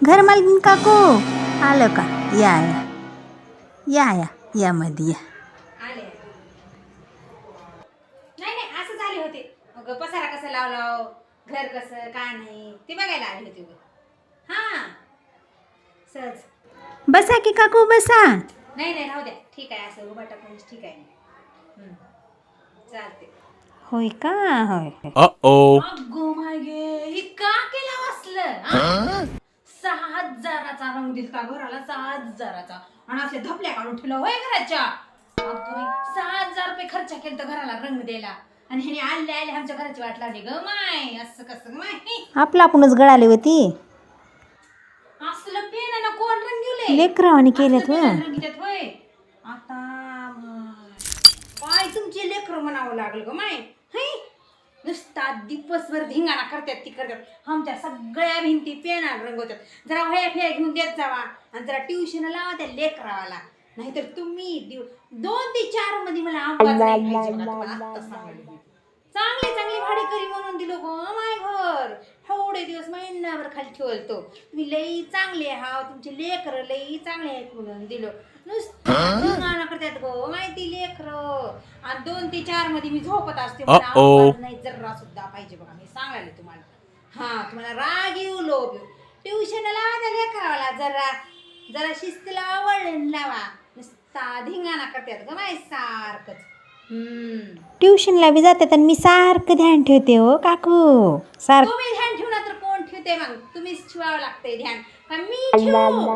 घरमालकीन काकू आलं का? या या या या या मध्ये या. आले. नाही नाही असं झाले होते. मग पसारा कसा लावला, घर कसं काय नाही ते बघायला आले होते. हा सहज. बसा की काकू बसा. नाही नाही राहू द्या, ठीक आहे असं उभा टाकून ठीक आहे. चालते. होय का? होय. अगो माय गे, ही का केला वाचलं? 6,000चा रंग दिलता घराला, 6,000चा. आणि असले धपल्या काढून ठेवलं होय घराच्या. 6,000 रुपये खर्च केला तर घराला रंग द्यायला, आणि ह्याने आले आले आमच्या घराची वाट लावली ग माय. असं कसं माय? आपलं आपणच गळाली होती. असलं पेनानं कोण रंग दिले? लेकरावानी केल्यात असलं होय. पेनानं रंग देतात होय. आता काय तुमचे लेकर म्हणावं लागलं ग माय. नुसता दिवसभर धिंगाणा करतात ती करतात. आमच्या सगळ्या भिंती पेनानं रंगवतात. जरा वह्या फेऱ्या घेऊन देत जावा आणि जरा ट्युशन लावा त्या लेकरावाला. नाहीतर तुम्ही 2 ते 4 मध्ये मला आवाज नाही पाहिजे बघा. तुम्हाला आत्ता सांगायला मी. चांगले चांगले भाडेकरी म्हणून दिलो गो माय घर. एवढे दिवस महिनाभर खाली ठेवलतो. तुम्ही लई चांगले आहात, तुमचे लेकर लई चांगले आहेत म्हणून दिलो. नुसतं धिंगाणा करतात गो माहिती लेकर. आणि 2 ते 4 मध्ये मी झोपत असते. मला आवाज नाही जरा सुद्धा पाहिजे बघा. मी सांगायला तुम्हाला. हा तुम्हाला राग येऊ लोभ येऊ. ट्युशन लावा त्या लेकरावाला. जरा जरा शिस्तीला वळण लावा. नुसता धिंगाणा करतात ग माय सारखंच. ट्युशनला बी जातात आणि मी सारखं ध्यान ठेवते हो काकू. सारखं तुम्ही ध्यान ठेवणार तर कोण ठेवते मग? तुम्हीच ठेवावं लागतंय ध्यान का मी ठेवू?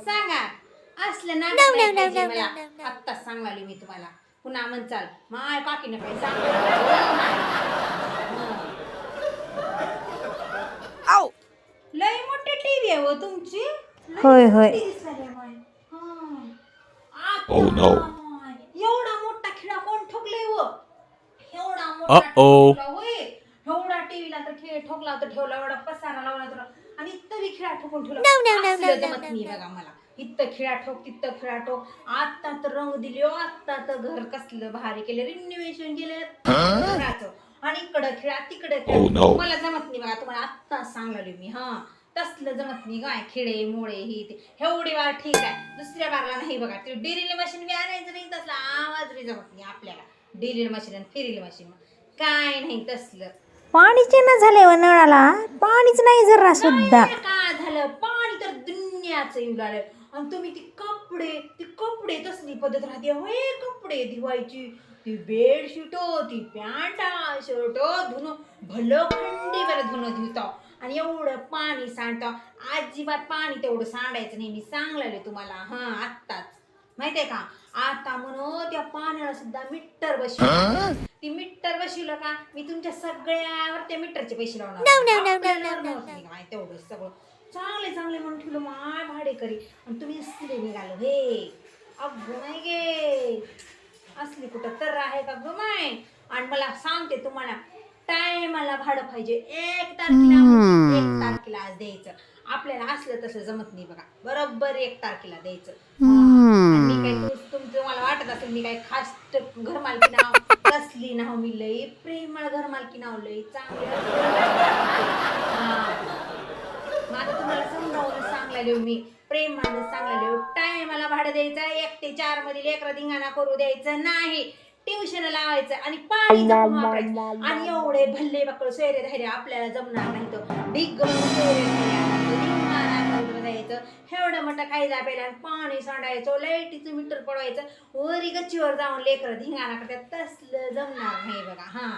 सांगा. असलं ना मला आत्ता सांगाली मी तुम्हाला. पुन्हा म्हणचाल माय काकीनं काय लय मोठी टीव्ही आहे हो तुमची. होय होय. एवढा मोठा खिळा कोण ठोकले हो? एवढा मोठा ठोकला होय. एवढा टीव्हीला तर खेळ ठोकला तर ठेवला, एवढा पसारा लावला तर, आणि इथं बी खिळा ठोकून ठेवला. असलं जमत नाही बघा मला. इथं खिळा ठोक तिथं खिळा ठोक. आता तर रंग दिले, आता तर घर कसलं भारी केलं, रिनोव्हेशन केलं घराचं. आणि इकडं खिळा तिकडं खिळा. मला जमत नाही बघा. तुम्हाला आत्ता सांगलो मी. तसलं जमत नाही काय. खिळे मोळे ही ते एवढी वार ठीक आहे. दुसऱ्या बारला नाही बघा. ते ड्रिल मशीन बी आणायचं नाही. तसला आवाज बी जमत नाही आपल्याला. ड्रिल मशीन आणि फिरिल मशीन काय नाही तसलं. पाणीच ना झालंय व नळाला. पाणीच नाही जरा सुद्धा. काय झालं? पाणी तर दुनियाचं येऊ लागलं. आणि तुम्ही ती कपडे तसली पद्धत राहते होय. कपडे धुवायची, ती बेडशीट, ती पॅन्ट शर्ट धुणं भलं खंडीवर धुणं धुता. आणि एवढं पाणी सांडतं. अजिबात पाणी तेवढं सांडायचं नाही. मी सांगलेले तुम्हाला आत्ताच माहितीये का. आता म्हणून त्या पाण्याला सुद्धा मीटर बसवलं. ती मीटर बसवलं का मी तुमच्या सगळ्यावर त्या मीटरचे पैसे लावणार. काय तेवढं सगळं चांगले चांगले म्हणून ठेवलं माय भाडेकरी. आणि तुम्ही असले निघालो हे. अगं नाही गे, असली कुठं तर आहे का ग माय. आणि मला सांगते तुम्हाला, टायमाला भाडं पाहिजे. 1 तारखेला आज द्यायचं. आपल्याला असलं तसं जमत नाही बघा. बरोबर 1 तारखेला द्यायचं. मी काय तुमचं मला वाटत असेल मी काय खास घरमालकी नाव कसली नाव. मी लई प्रेमळ घरमालकी नाव, लई चांगली. आता तुम्हाला समजावून सांगलेलो मी, प्रेमानं सांगलेलो. टायमाला भाडं द्यायचं. 1 ते 4 मध्ये लेकरं धिंगाणा करू द्यायचं नाही. ट्युशन लावायचं आणि पाणी जपून वापरायचं. आणि एवढे भल्ले बक्कळ सोयरे धैर्य आपल्याला जमणार नाही. तर ढिग एवढं मोठं खायला प्यायला आणि पाणी सांडायचं, लाईटीचं मीटर पडवायचं, वरी गच्चीवर जाऊन लेकरं धिंगाणा करतात. तसलं जमणार नाही बघा.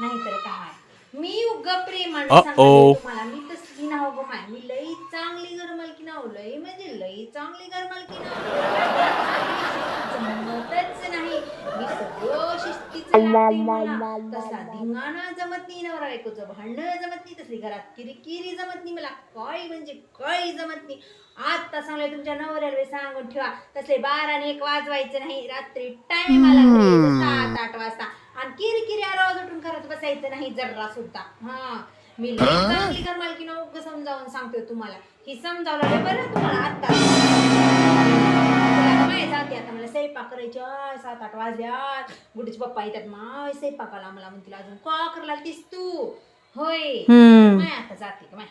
नाहीतर काय. मी उग प्रेमाने सांगतो तुम्हाला. मी तसली नाव ग माय. मी लई चांगली घरमालकी नाव. लई म्हणजे लई चांगली घरमालकी नाव. जमतच नाही. मी सगळं शिस्तीचं लागते मला. तसला धिंगाणा जमत नाही. नवरा बायकोचं भांडण जमत नाही. तसली घरात किरकिरी जमत नाही मला. काही म्हणजे काही जमत नाही. आता सांगले तुमच्या नवऱ्याला सांगून ठेवा. तसले 12 आणि 1 वाजवायचं नाही. रात्री टाइमाला 7-8 वाजता. आणि किरकिरी आवाज उठून करत बसायचं नाही जरा सुद्धा. मी चांगली घरमालकी नाव समजावून सांगतोय तुम्हाला. ही समजावलं बरं तुम्हाला आत्ता. माय जाते आता मला स्वयंपाक करायच्या. 7-8 वाजल्यात. गुडीचे पप्पा येतात. माय स्वयंपाकाला मला म्हणतील अजून का करायला तीस तू होय. माय आता जाते का माय.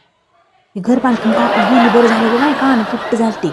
घर बांधून काकू गेली बरं झालं गं, नाही कान फुट्ट झालती.